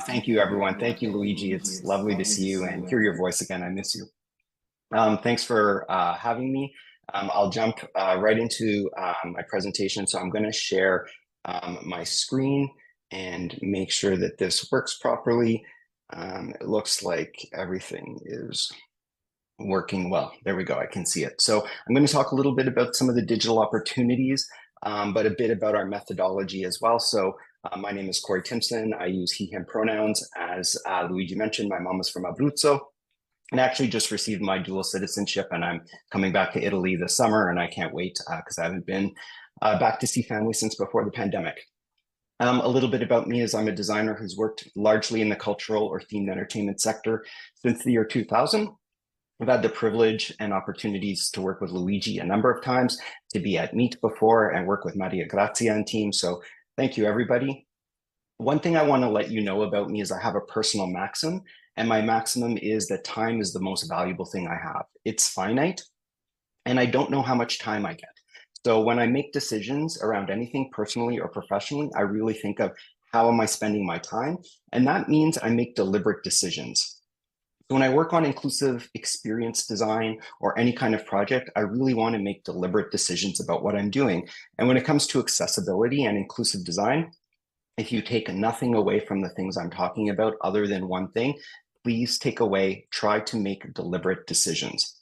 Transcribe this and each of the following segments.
Thank you, everyone. Thank you, Luigi. It's lovely to see you and hear your voice again. I miss you. Thanks for having me. I'll jump right into my presentation. So I'm going to share my screen and make sure that this works properly. It looks like everything is working well. There we go. I can see it. So I'm going to talk a little bit about some of the digital opportunities, but a bit about our methodology as well. So my name is Corey Timpson. I use he, him pronouns. As Luigi mentioned, my mom is from Abruzzo and actually just received my dual citizenship, and I'm coming back to Italy this summer, and I can't wait because I haven't been back to see family since before the pandemic. A little bit about me is I'm a designer who's worked largely in the cultural or themed entertainment sector since the year 2000. I've had the privilege and opportunities to work with Luigi a number of times, to be at Meet before and work with Maria Grazia and team. So thank you, everybody. One thing I want to let you know about me is I have a personal maxim, and my maximum is that time is the most valuable thing I have. It's finite, and I don't know how much time I get. So when I make decisions around anything personally or professionally, I really think of how am I spending my time? And that means I make deliberate decisions. So when I work on inclusive experience design or any kind of project, I really want to make deliberate decisions about what I'm doing. And when it comes to accessibility and inclusive design, if you take nothing away from the things I'm talking about other than one thing, please take away, try to make deliberate decisions.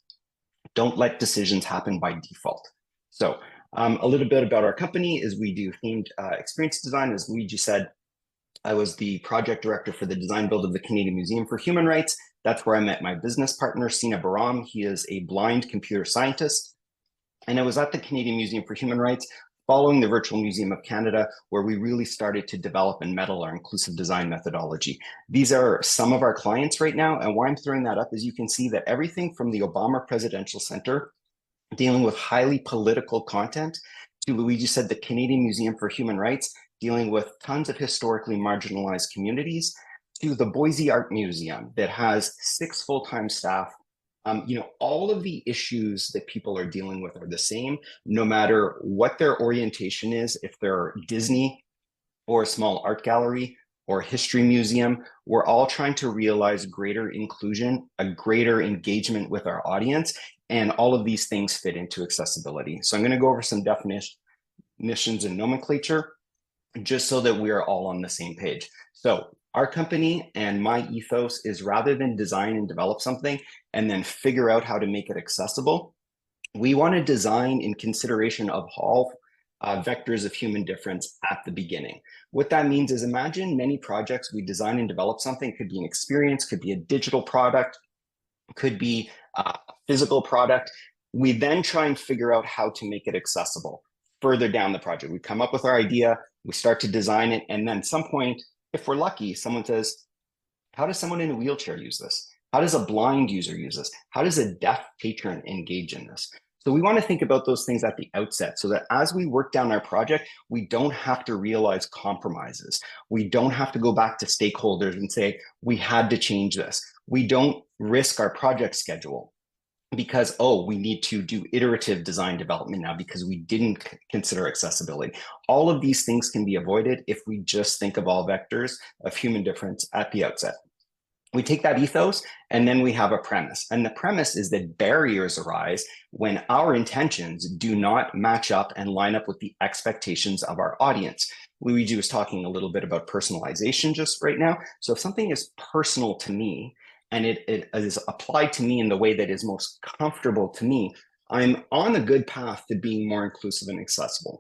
Don't let decisions happen by default. So a little bit about our company is we do themed experience design. As Luigi said, I was the project director for the design build of the Canadian Museum for Human Rights. That's where I met my business partner, Sina Baram. He is a blind computer scientist. And I was at the Canadian Museum for Human Rights following the Virtual Museum of Canada, where we really started to develop and meddle our inclusive design methodology. These are some of our clients right now. And why I'm throwing that up is you can see that everything from the Obama Presidential Center, dealing with highly political content, to Luigi said, the Canadian Museum for Human Rights, dealing with tons of historically marginalized communities, to the Boise Art Museum that has 6 full-time staff. All of the issues that people are dealing with are the same, no matter what their orientation is. If they're Disney or a small art gallery or a history museum, we're all trying to realize greater inclusion, a greater engagement with our audience, and all of these things fit into accessibility. So I'm going to go over some definitions and nomenclature, just so that we are all on the same page. So our company and my ethos is, rather than design and develop something and then figure out how to make it accessible, we want to design in consideration of all vectors of human difference at the beginning. What that means is, imagine many projects, we design and develop something. It could be an experience, could be a digital product, could be a physical product. We then try and figure out how to make it accessible. Further down the project, we come up with our idea, we start to design it, and then at some point, if we're lucky, someone says, how does someone in a wheelchair use this? How does a blind user use this? How does a deaf patron engage in this? So we want to think about those things at the outset, so that as we work down our project, we don't have to realize compromises. We don't have to go back to stakeholders and say, we had to change this. We don't risk our project schedule because, we need to do iterative design development now because we didn't consider accessibility. All of these things can be avoided if we just think of all vectors of human difference at the outset. We take that ethos and then we have a premise. And the premise is that barriers arise when our intentions do not match up and line up with the expectations of our audience. Luigi was talking a little bit about personalization just right now. So if something is personal to me, and it is applied to me in the way that is most comfortable to me, I'm on a good path to being more inclusive and accessible.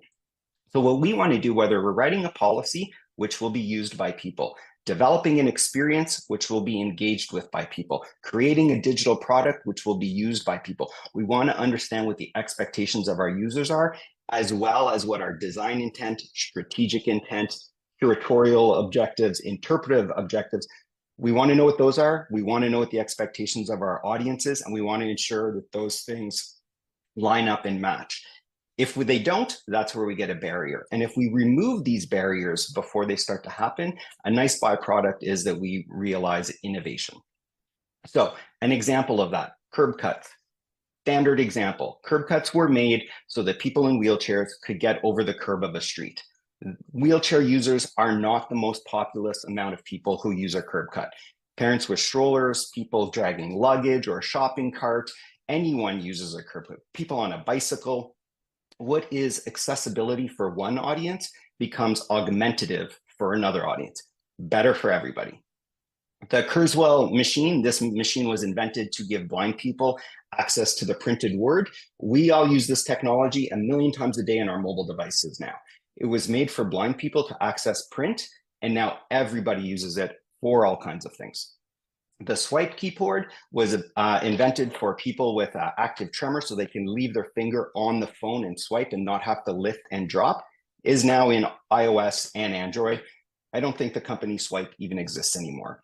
So what we want to do, whether we're writing a policy, which will be used by people, developing an experience, which will be engaged with by people, creating a digital product, which will be used by people, we want to understand what the expectations of our users are, as well as what our design intent, strategic intent, curatorial objectives, interpretive objectives. We want to know what those are. We want to know what the expectations of our audiences, and we want to ensure that those things line up and match. If they don't, that's where we get a barrier. And if we remove these barriers before they start to happen, a nice byproduct is that we realize innovation. So an example of that, curb cuts. Standard example, curb cuts were made so that people in wheelchairs could get over the curb of a street. Wheelchair users are not the most populous amount of people who use a curb cut. Parents with strollers, people dragging luggage or a shopping cart, anyone uses a curb cut. People on a bicycle. What is accessibility for one audience becomes augmentative for another audience. Better for everybody. The Kurzweil machine, this machine was invented to give blind people access to the printed word. We all use this technology a million times a day in our mobile devices now. It was made for blind people to access print, and now everybody uses it for all kinds of things. The swipe keyboard was invented for people with active tremor so they can leave their finger on the phone and swipe and not have to lift and drop, is now in iOS and Android. I don't think the company Swipe even exists anymore.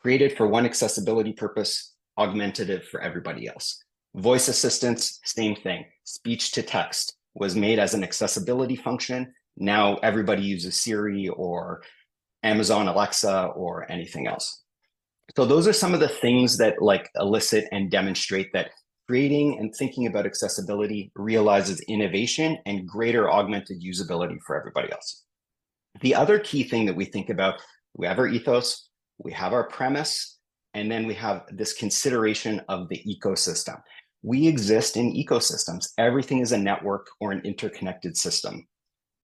Created for one accessibility purpose, augmentative for everybody else. Voice assistants, same thing. Speech to text was made as an accessibility function. Now everybody uses Siri or Amazon Alexa or anything else. So those are some of the things that like elicit and demonstrate that creating and thinking about accessibility realizes innovation and greater augmented usability for everybody else. The other key thing that we think about, we have our ethos, we have our premise, and then we have this consideration of the ecosystem. We exist in ecosystems. Everything is a network or an interconnected system.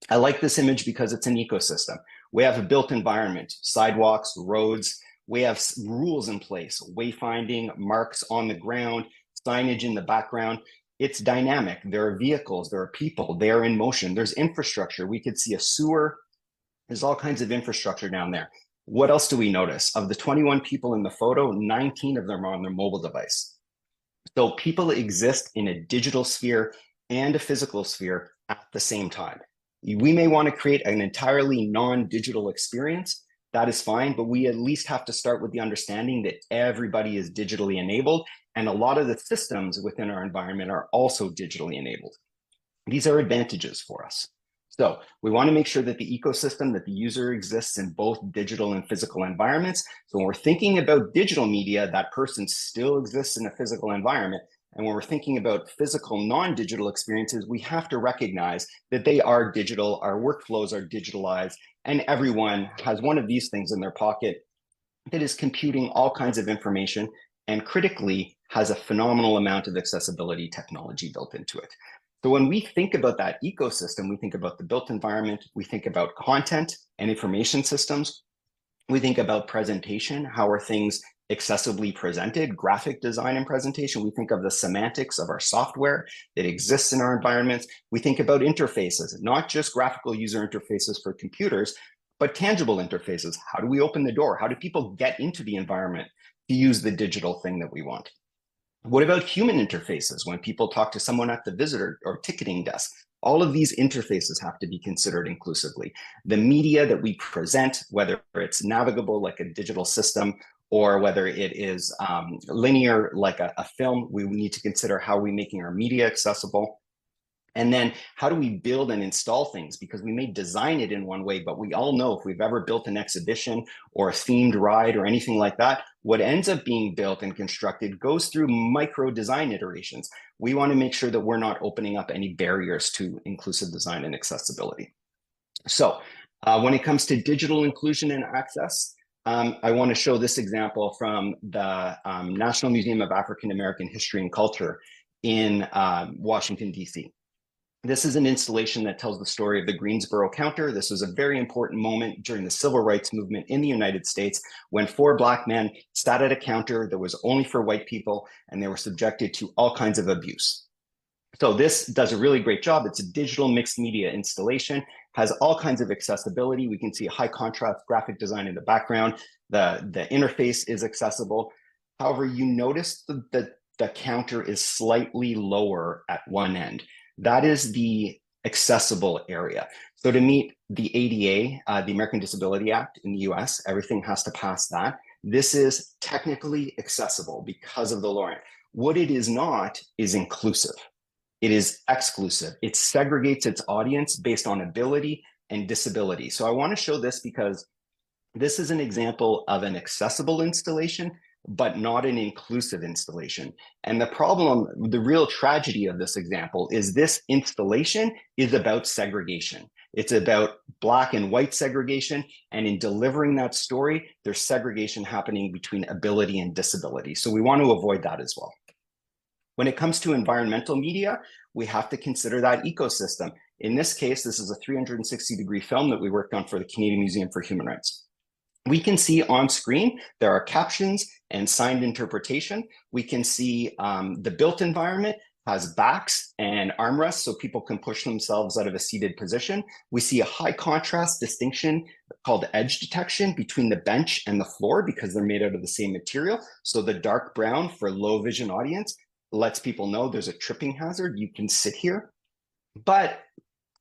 I like this image because it's an ecosystem. We have a built environment, sidewalks, roads. We have rules in place, wayfinding, marks on the ground, signage in the background. It's dynamic. There are vehicles, there are people, they are in motion. There's infrastructure. We could see a sewer. There's all kinds of infrastructure down there. What else do we notice? Of the 21 people in the photo, 19 of them are on their mobile device. So people exist in a digital sphere and a physical sphere at the same time. We may want to create an entirely non-digital experience. That is fine, but we at least have to start with the understanding that everybody is digitally enabled, and a lot of the systems within our environment are also digitally enabled. These are advantages for us. So we want to make sure that the ecosystem, that the user exists in both digital and physical environments. So when we're thinking about digital media, that person still exists in a physical environment. And when we're thinking about physical non-digital experiences, we have to recognize that they are digital, our workflows are digitalized, and everyone has one of these things in their pocket that is computing all kinds of information and critically has a phenomenal amount of accessibility technology built into it. So when we think about that ecosystem, we think about the built environment, we think about content and information systems, we think about presentation, how are things accessibly presented, graphic design and presentation. We think of the semantics of our software that exists in our environments. We think about interfaces, not just graphical user interfaces for computers, but tangible interfaces. How do we open the door? How do people get into the environment to use the digital thing that we want? What about human interfaces when people talk to someone at the visitor or ticketing desk? All of these interfaces have to be considered inclusively. The media that we present, whether it's navigable like a digital system or whether it is linear like a film, we need to consider how we're making our media accessible. And then how do we build and install things? Because we may design it in one way, but we all know if we've ever built an exhibition or a themed ride or anything like that, what ends up being built and constructed goes through micro design iterations. We want to make sure that we're not opening up any barriers to inclusive design and accessibility. So when it comes to digital inclusion and access, I want to show this example from the National Museum of African American History and Culture in Washington, D.C. This is an installation that tells the story of the Greensboro counter. This was a very important moment during the civil rights movement in the United States when 4 Black men sat at a counter that was only for white people and they were subjected to all kinds of abuse. So this does a really great job. It's a digital mixed media installation, has all kinds of accessibility. We can see high contrast graphic design in the background. The interface is accessible. However, you notice that the counter is slightly lower at one end. That is the accessible area. So to meet the ADA, the American Disability Act in the US, everything has to pass that. This is technically accessible because of the lower end. What it is not is inclusive. It is exclusive. It segregates its audience based on ability and disability. So I want to show this because this is an example of an accessible installation, but not an inclusive installation. And the problem, the real tragedy of this example is this installation is about segregation. It's about black and white segregation. And in delivering that story, there's segregation happening between ability and disability. So we want to avoid that as well. When it comes to environmental media, we have to consider that ecosystem. In this case, this is a 360-degree film that we worked on for the Canadian Museum for Human Rights. We can see on screen, there are captions and signed interpretation. We can see the built environment has backs and armrests so people can push themselves out of a seated position. We see a high contrast distinction called edge detection between the bench and the floor because they're made out of the same material. So the dark brown for low vision audience lets people know there's a tripping hazard. You can sit here. But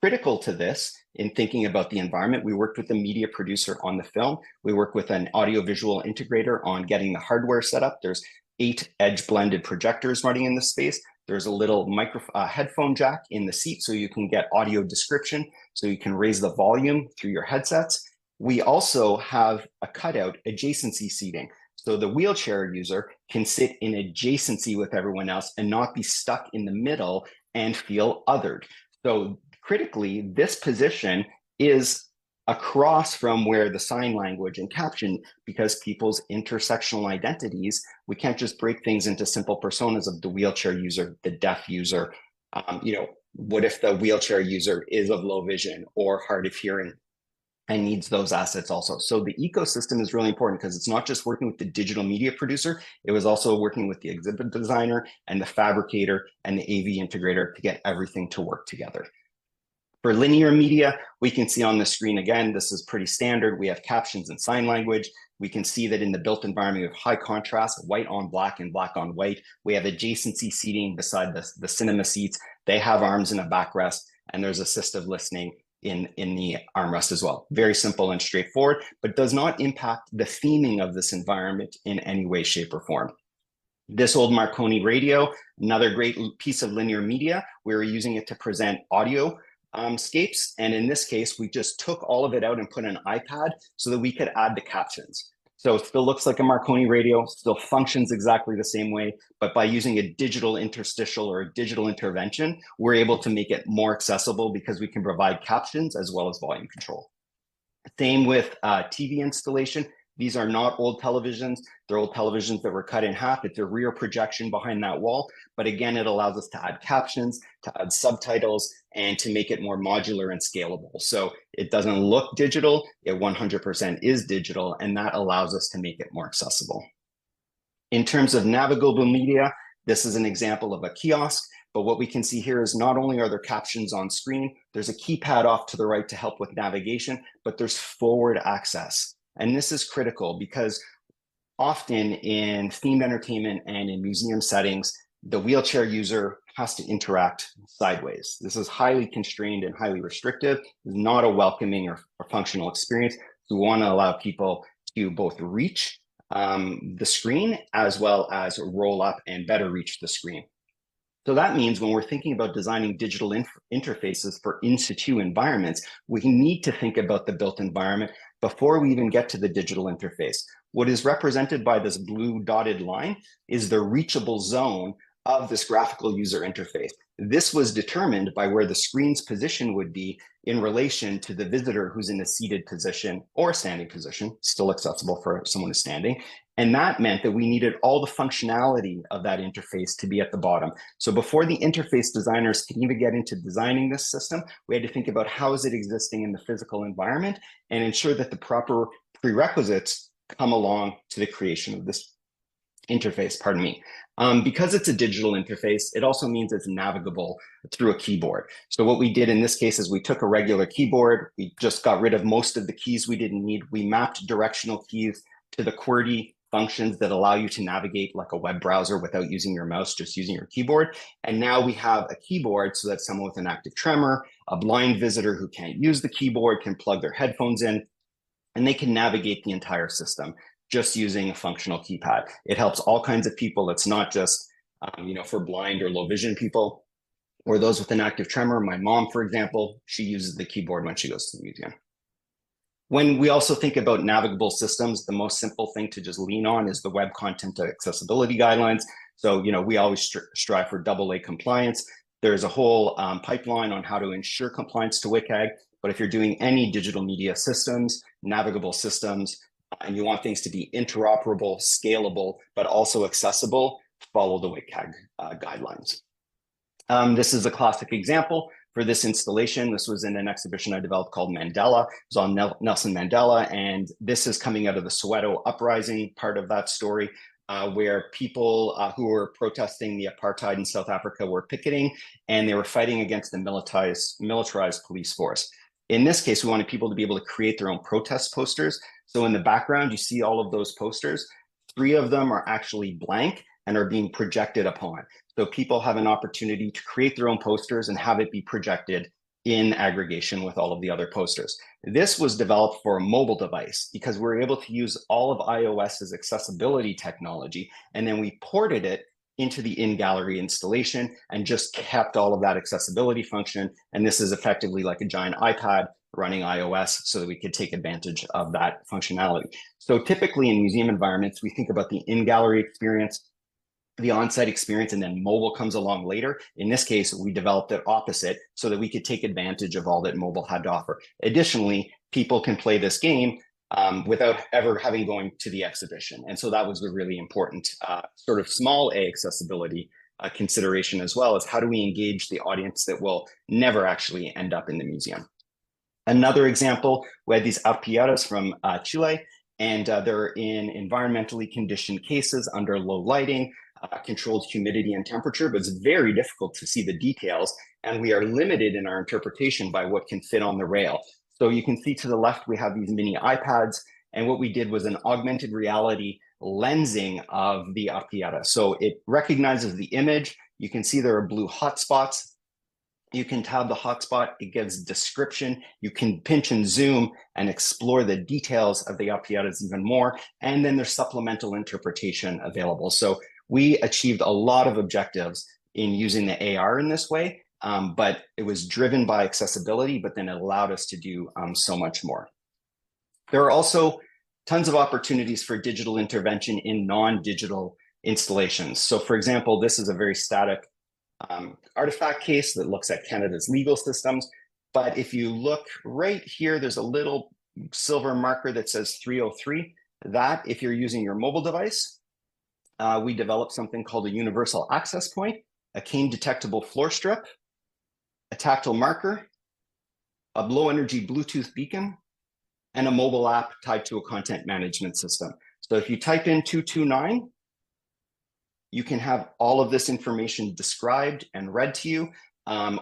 critical to this, in thinking about the environment, we worked with a media producer on the film. We worked with an audiovisual integrator on getting the hardware set up. There's 8 edge blended projectors running in the space. There's a little headphone jack in the seat so you can get audio description, so you can raise the volume through your headsets. We also have a cutout adjacency seating. So the wheelchair user can sit in adjacency with everyone else and not be stuck in the middle and feel othered. So critically, this position is across from where the sign language and caption, because people's intersectional identities, we can't just break things into simple personas of the wheelchair user, the deaf user. What if the wheelchair user is of low vision or hard of hearing and needs those assets also? So the ecosystem is really important because it's not just working with the digital media producer, it was also working with the exhibit designer and the fabricator and the AV integrator to get everything to work together. For linear media, we can see on the screen, again, this is pretty standard. We have captions and sign language. We can see that in the built environment, we have high contrast, white on black and black on white. We have adjacency seating beside the cinema seats. They have arms and a backrest, and there's assistive listening in the armrest as well. Very simple and straightforward, but does not impact the theming of this environment in any way, shape, or form. This old Marconi radio, another great piece of linear media. We were using it to present audio scapes. And in this case, we just took all of it out and put an iPad so that we could add the captions. So it still looks like a Marconi radio, still functions exactly the same way, but by using a digital interstitial or a digital intervention, we're able to make it more accessible because we can provide captions as well as volume control. Same with TV installation. These are not old televisions. They're old televisions that were cut in half. It's a rear projection behind that wall. But again, it allows us to add captions, to add subtitles, and to make it more modular and scalable. So it doesn't look digital. It 100% is digital, and that allows us to make it more accessible. In terms of navigable media, this is an example of a kiosk. But what we can see here is not only are there captions on screen, there's a keypad off to the right to help with navigation, but there's forward access. And this is critical because often in themed entertainment and in museum settings, the wheelchair user has to interact sideways. This is highly constrained and highly restrictive. It's not a welcoming or functional experience. So we want to allow people to both reach the screen as well as roll up and better reach the screen. So that means when we're thinking about designing digital interfaces for in-situ environments, we need to think about the built environment before we even get to the digital interface. What is represented by this blue dotted line is the reachable zone of this graphical user interface. This was determined by where the screen's position would be in relation to the visitor who's in a seated position or a standing position, still accessible for someone who's standing. And that meant that we needed all the functionality of that interface to be at the bottom. So before the interface designers could even get into designing this system, we had to think about how is it existing in the physical environment and ensure that the proper prerequisites come along to the creation of this interface, pardon me. Because it's a digital interface, it also means it's navigable through a keyboard. So what we did in this case is we took a regular keyboard, we just got rid of most of the keys we didn't need. We mapped directional keys to the QWERTY functions that allow you to navigate like a web browser without using your mouse, just using your keyboard. And now we have a keyboard so that someone with an active tremor, a blind visitor who can't use the keyboard can plug their headphones in and they can navigate the entire system just using a functional keypad. It helps all kinds of people. It's not just for blind or low vision people or those with an active tremor. My mom, for example, she uses the keyboard when she goes to the museum. When we also think about navigable systems, the most simple thing to just lean on is the Web Content Accessibility Guidelines. So, we always strive for AA compliance. There's a whole pipeline on how to ensure compliance to WCAG, but if you're doing any digital media systems, navigable systems, and you want things to be interoperable, scalable, but also accessible, follow the WCAG guidelines. This is a classic example for this installation. This was in an exhibition I developed called Mandela. It was on Nelson Mandela, and this is coming out of the Soweto uprising part of that story, where people who were protesting the apartheid in South Africa were picketing, and they were fighting against the militarized police force. In this case, we wanted people to be able to create their own protest posters. So in the background, you see all of those posters. 3 of them are actually blank and are being projected upon. So people have an opportunity to create their own posters and have it be projected in aggregation with all of the other posters. This was developed for a mobile device because we're able to use all of iOS's accessibility technology, and then we ported it into the in-gallery installation and just kept all of that accessibility function. And this is effectively like a giant iPad running iOS so that we could take advantage of that functionality. So typically in museum environments, we think about the in-gallery experience, the on-site experience, and then mobile comes along later. In this case, we developed it opposite so that we could take advantage of all that mobile had to offer. Additionally, people can play this game without ever having going to the exhibition. And so that was a really important sort of small A accessibility consideration, as well as how do we engage the audience that will never actually end up in the museum. Another example, we had these arpiadas from Chile, and they're in environmentally conditioned cases under low lighting, controlled humidity and temperature, but it's very difficult to see the details, and we are limited in our interpretation by what can fit on the rail. So you can see to the left, we have these mini iPads, and what we did was an augmented reality lensing of the arpiada. So it recognizes the image. You can see there are blue hotspots. You can tab the hotspot, it gives description. You can pinch and zoom and explore the details of the arpiadas even more. And then there's supplemental interpretation available. So we achieved a lot of objectives in using the AR in this way, but it was driven by accessibility, but then it allowed us to do so much more. There are also tons of opportunities for digital intervention in non-digital installations. So for example, this is a very static artifact case that looks at Canada's legal systems. But if you look right here, there's a little silver marker that says 303. That, if you're using your mobile device, we developed something called a universal access point, a cane detectable floor strip, a tactile marker, a low energy Bluetooth beacon, and a mobile app tied to a content management system. So if you type in 229, you can have all of this information described and read to you,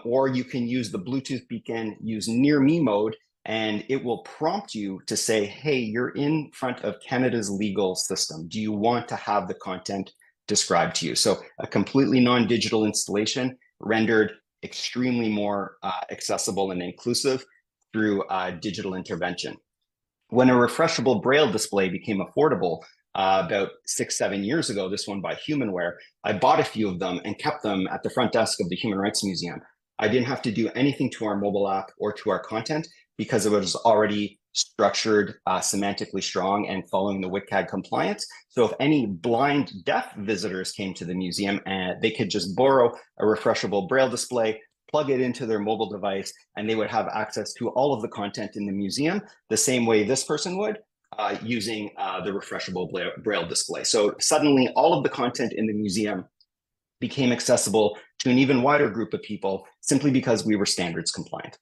or you can use the Bluetooth beacon, use near me mode, and it will prompt you to say, hey, you're in front of Canada's legal system. Do you want to have the content described to you? So a completely non-digital installation rendered extremely more accessible and inclusive through digital intervention. When a refreshable braille display became affordable, about 6-7 years ago, this one by Humanware, I bought a few of them and kept them at the front desk of the Human Rights Museum. I didn't have to do anything to our mobile app or to our content because it was already structured, semantically strong, and following the WCAG compliance. So if any blind deaf visitors came to the museum, they could just borrow a refreshable braille display, plug it into their mobile device, and they would have access to all of the content in the museum the same way this person would, using the refreshable braille display. So suddenly all of the content in the museum became accessible to an even wider group of people simply because we were standards compliant.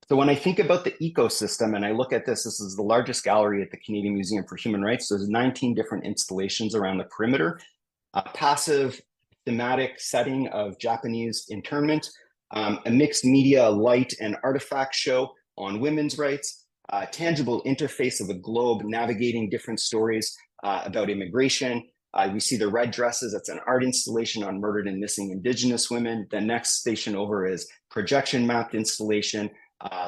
So when I think about the ecosystem and I look at this, this is the largest gallery at the Canadian Museum for Human Rights. There's 19 different installations around the perimeter, a passive thematic setting of Japanese internment, a mixed media light and artifact show on women's rights, a tangible interface of a globe navigating different stories about immigration. We see the red dresses. That's an art installation on murdered and missing Indigenous women. The next station over is projection mapped installation,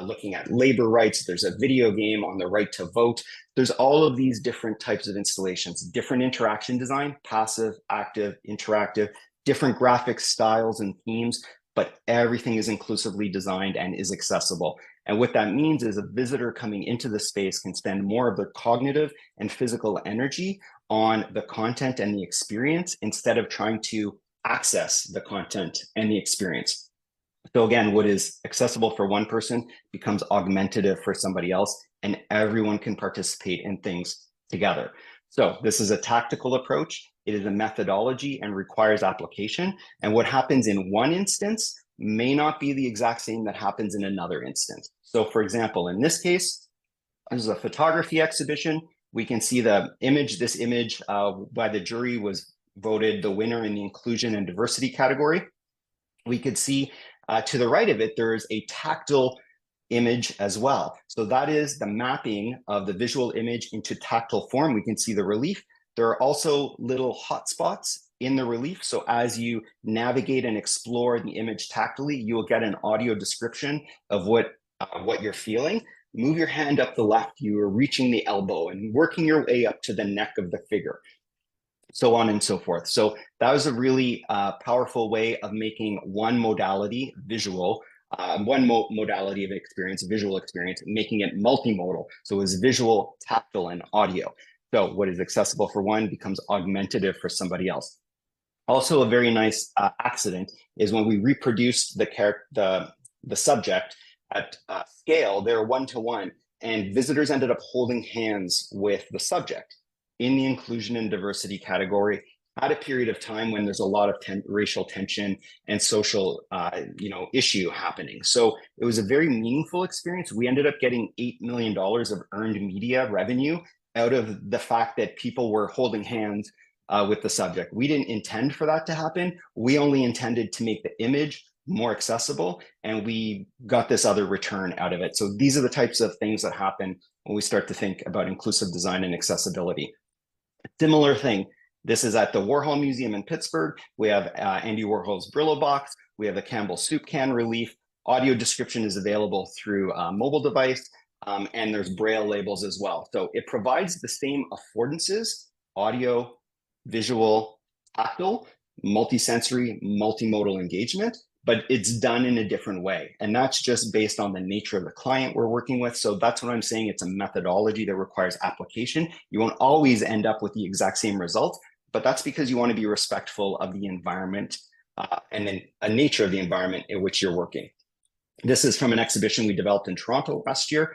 looking at labor rights. There's a video game on the right to vote. There's all of these different types of installations, different interaction design, passive, active, interactive, different graphic styles and themes, but everything is inclusively designed and is accessible. And what that means is a visitor coming into the space can spend more of their cognitive and physical energy on the content and the experience instead of trying to access the content and the experience. So again, what is accessible for one person becomes augmentative for somebody else, and everyone can participate in things together. So this is a tactical approach. It is a methodology and requires application. And what happens in one instance may not be the exact same that happens in another instance. So for example, in this case, this is a photography exhibition. We can see the image. This image by the jury was voted the winner in the inclusion and diversity category. We could see to the right of it, there is a tactile image as well. So that is the mapping of the visual image into tactile form. We can see the relief. There are also little hotspots in the relief. So as you navigate and explore the image tactily, you will get an audio description of what you're feeling. Move your hand up the left, you are reaching the elbow and working your way up to the neck of the figure, so on and so forth. So that was a really powerful way of making one modality visual, modality of experience, visual experience, making it multimodal. So it was visual, tactile, and audio. So what is accessible for one becomes augmentative for somebody else. Also, a very nice accident is when we reproduced the subject at scale, they're one-to-one, and visitors ended up holding hands with the subject in the inclusion and diversity category at a period of time when there's a lot of racial tension and social issue happening. So it was a very meaningful experience. We ended up getting $8 million of earned media revenue out of the fact that people were holding hands with the subject. We didn't intend for that to happen. We only intended to make the image more accessible, and we got this other return out of it. So these are the types of things that happen when we start to think about inclusive design and accessibility. A similar thing, this is at the Warhol Museum in Pittsburgh. We have Andy Warhol's Brillo box. We have a Campbell soup can relief. Audio description is available through a mobile device, and there's Braille labels as well. So it provides the same affordances, audio, visual, tactile, multisensory, multimodal engagement, but it's done in a different way. And that's just based on the nature of the client we're working with. So that's what I'm saying. It's a methodology that requires application. You won't always end up with the exact same result, but that's because you want to be respectful of the environment and then a nature of the environment in which you're working. This is from an exhibition we developed in Toronto last year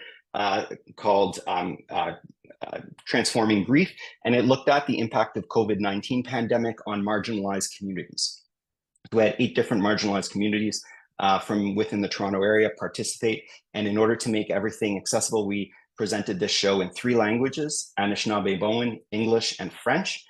called Transforming Grief, and it looked at the impact of COVID-19 pandemic on marginalized communities. We had 8 different marginalized communities from within the Toronto area participate, and in order to make everything accessible, we presented this show in 3 languages, Anishinaabe-Bowen, English, and French.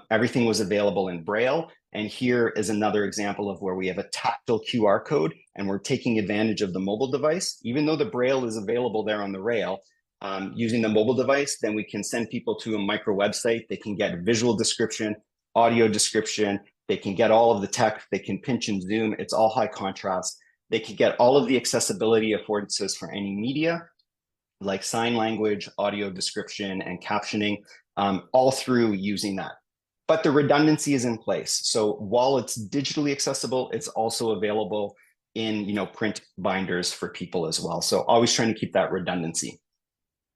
Everything was available in Braille, and here is another example of where we have a tactile QR code, and we're taking advantage of the mobile device. Even though the Braille is available there on the rail, using the mobile device, then we can send people to a micro website. They can get visual description, audio description, they can get all of the text, they can pinch and zoom, it's all high contrast. They can get all of the accessibility affordances for any media, like sign language, audio description, and captioning, all through using that. But the redundancy is in place. So while it's digitally accessible, it's also available in print binders for people as well. So always trying to keep that redundancy.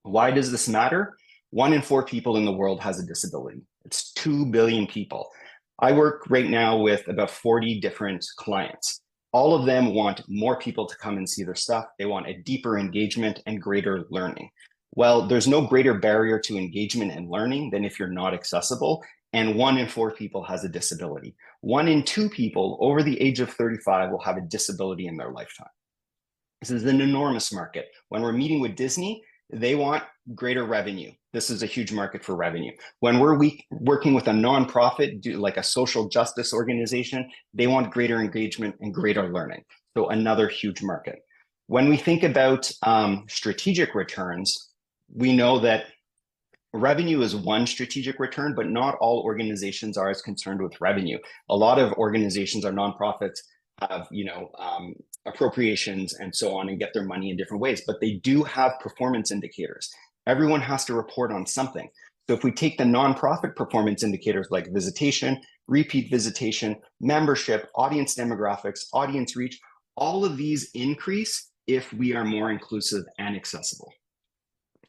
Why does this matter? 1 in 4 people in the world has a disability. It's 2 billion people. I work right now with about 40 different clients. All of them want more people to come and see their stuff. They want a deeper engagement and greater learning. Well, there's no greater barrier to engagement and learning than if you're not accessible. And 1 in 4 people has a disability. 1 in 2 people over the age of 35 will have a disability in their lifetime. This is an enormous market. When we're meeting with Disney, they want greater revenue. This is a huge market for revenue. When we're working with a nonprofit, like a social justice organization, they want greater engagement and greater learning. So another huge market. When we think about strategic returns, we know that revenue is one strategic return, but not all organizations are as concerned with revenue. A lot of organizations or nonprofits have, appropriations and so on and get their money in different ways, but they do have performance indicators. Everyone has to report on something. So if we take the nonprofit performance indicators like visitation, repeat visitation, membership, audience demographics, audience reach, all of these increase if we are more inclusive and accessible.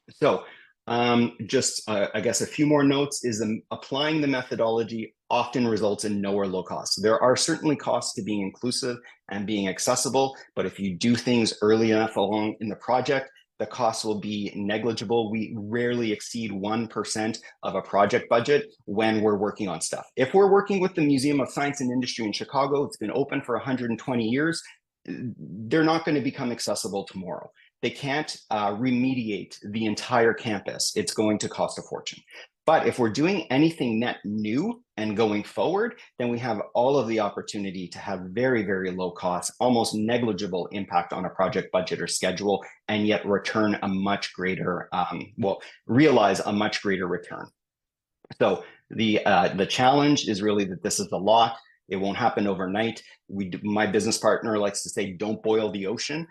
So I guess a few more notes is applying the methodology often results in no or low costs. There are certainly costs to being inclusive and being accessible, but if you do things early enough along in the project, the costs will be negligible. We rarely exceed 1% of a project budget when we're working on stuff. If we're working with the Museum of Science and Industry in Chicago, it's been open for 120 years, they're not going to become accessible tomorrow. They can't remediate the entire campus. It's going to cost a fortune. But if we're doing anything net new and going forward, then we have all of the opportunity to have very, very low cost, almost negligible impact on a project budget or schedule, and yet return a much greater, realize a much greater return. So the challenge is really that this is the lot. It won't happen overnight. My business partner likes to say, don't boil the ocean.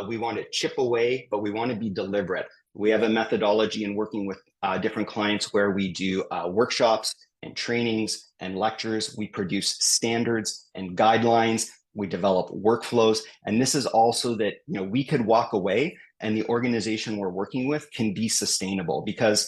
We want to chip away, but we want to be deliberate. We have a methodology in working with different clients where we do workshops and trainings and lectures. We produce standards and guidelines. We develop workflows. And this is also that, we could walk away and the organization we're working with can be sustainable, because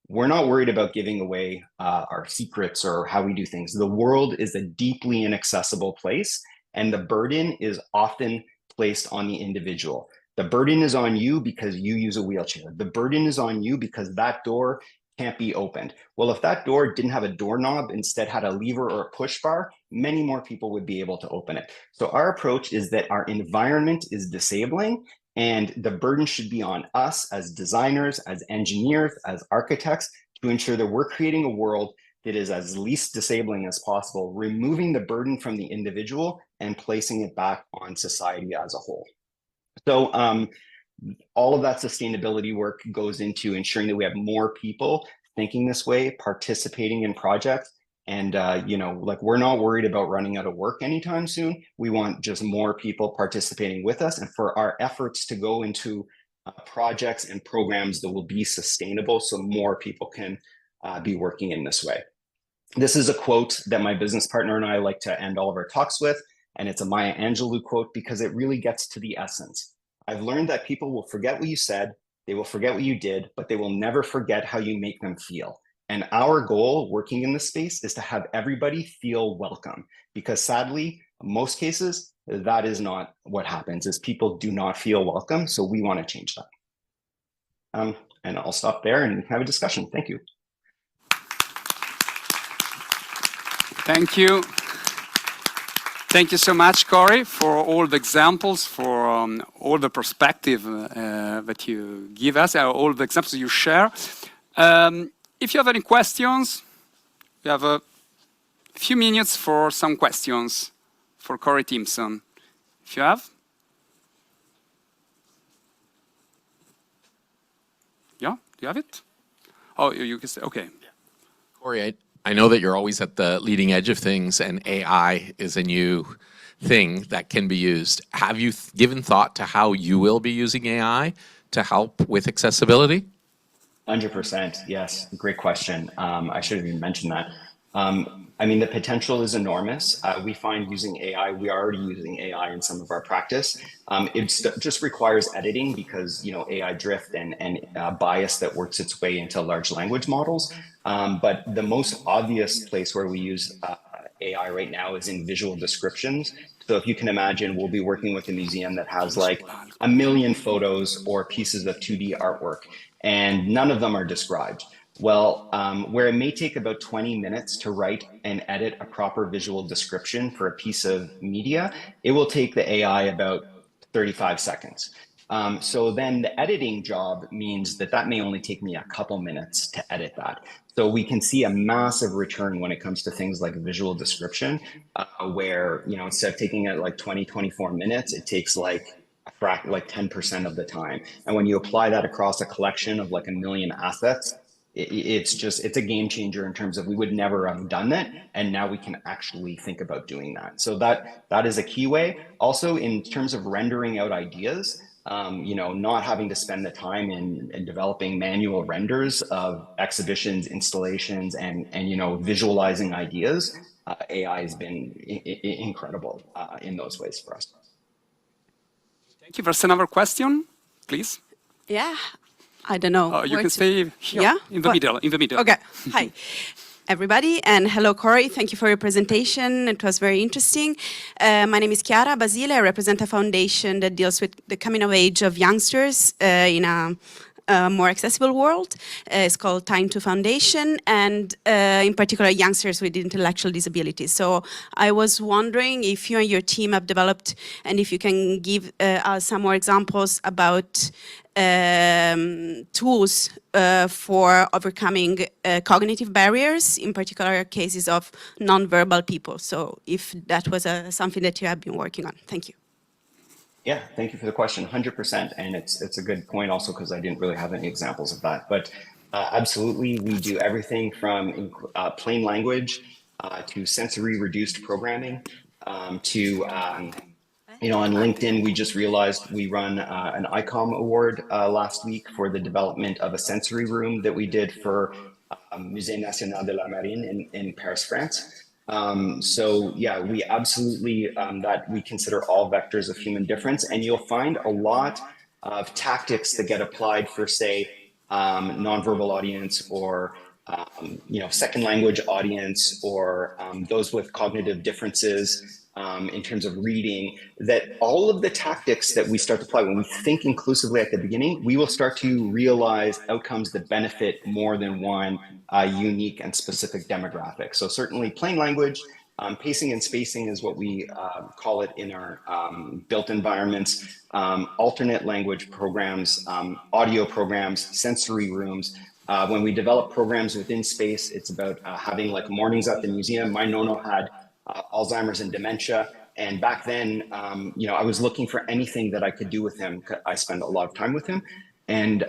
we're not worried about giving away our secrets or how we do things. The world is a deeply inaccessible place, and the burden is often placed on the individual. The burden is on you because you use a wheelchair. The burden is on you because that door can't be opened. Well, if that door didn't have a doorknob, instead had a lever or a push bar, many more people would be able to open it. So our approach is that our environment is disabling, and the burden should be on us as designers, as engineers, as architects, to ensure that we're creating a world that is as least disabling as possible, removing the burden from the individual and placing it back on society as a whole. So all of that sustainability work goes into ensuring that we have more people thinking this way, participating in projects. And, we're not worried about running out of work anytime soon. We want just more people participating with us, and for our efforts to go into projects and programs that will be sustainable so more people can be working in this way. This is a quote that my business partner and I like to end all of our talks with, and it's a Maya Angelou quote because it really gets to the essence. I've learned that people will forget what you said, they will forget what you did, but they will never forget how you make them feel. And our goal working in this space is to have everybody feel welcome, because sadly, in most cases, that is not what happens, is people do not feel welcome. So we want to change that. And I'll stop there and have a discussion. Thank you. Thank you. Thank you so much, Corey, for all the examples, for all the perspective that you give us, all the examples you share. If you have any questions, we have a few minutes for some questions for Corey Timpson. If you have? Yeah, do you have it? Oh, you can say, okay. Corey, I know that you're always at the leading edge of things, and AI is a new thing that can be used. Have you given thought to how you will be using AI to help with accessibility? 100%, yes. Great question. I should have even mentioned that. The potential is enormous. We find using AI, we are already using AI in some of our practice. It just requires editing because, AI drift and bias that works its way into large language models. But the most obvious place where we use AI right now is in visual descriptions. So if you can imagine, we'll be working with a museum that has like 1 million photos or pieces of 2D artwork, and none of them are described. Well, where it may take about 20 minutes to write and edit a proper visual description for a piece of media, it will take the AI about 35 seconds. So then the editing job means that may only take me a couple minutes to edit that. So we can see a massive return when it comes to things like visual description, where, instead of taking it like 20, 24 minutes, it takes like 10% of the time. And when you apply that across a collection of like 1 million assets, it's a game changer in terms of we would never have done that, and now we can actually think about doing that. So that is a key way. Also, in terms of rendering out ideas, not having to spend the time in developing manual renders of exhibitions, installations, and visualizing ideas, AI has been incredible in those ways for us. Thank you. There's another question, please. Yeah. I don't know. You where can to- stay here, Yeah? in the middle, in the middle. Okay. Hi, everybody, and hello, Corey. Thank you for your presentation. It was very interesting. My name is Chiara Basile. I represent a foundation that deals with the coming of age of youngsters in a more accessible world. It's called Time to Foundation, and in particular, youngsters with intellectual disabilities. So I was wondering if you and your team have developed, and if you can give us some more examples about tools for overcoming cognitive barriers, in particular cases of nonverbal people. So if that was something that you have been working on. Thank you. Yeah, thank you for the question. 100%, and it's a good point also because I didn't really have any examples of that. But absolutely, we do everything from plain language to sensory reduced programming to on LinkedIn, we just realized we run an ICOM award last week for the development of a sensory room that we did for Musée National de la Marine in Paris, France. So yeah, we absolutely, that we consider all vectors of human difference, and you'll find a lot of tactics that get applied for, say, nonverbal audience or second language audience or those with cognitive differences in terms of reading, that all of the tactics that we start to apply when we think inclusively at the beginning, we will start to realize outcomes that benefit more than one unique and specific demographic. So certainly plain language, pacing and spacing is what we call it in our built environments, alternate language programs, audio programs, sensory rooms. When we develop programs within space, it's about having like mornings at the museum. My Nono had Alzheimer's and dementia. And back then, I was looking for anything that I could do with him. I spent a lot of time with him, and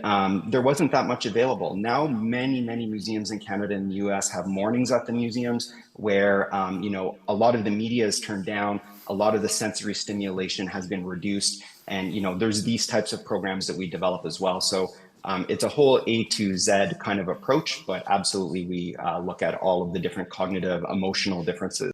there wasn't that much available. Now, many museums in Canada and the US have mornings at the museums where, a lot of the media is turned down, a lot of the sensory stimulation has been reduced. And, there's these types of programs that we develop as well. So it's a whole A to Z kind of approach, but absolutely we look at all of the different cognitive, emotional differences.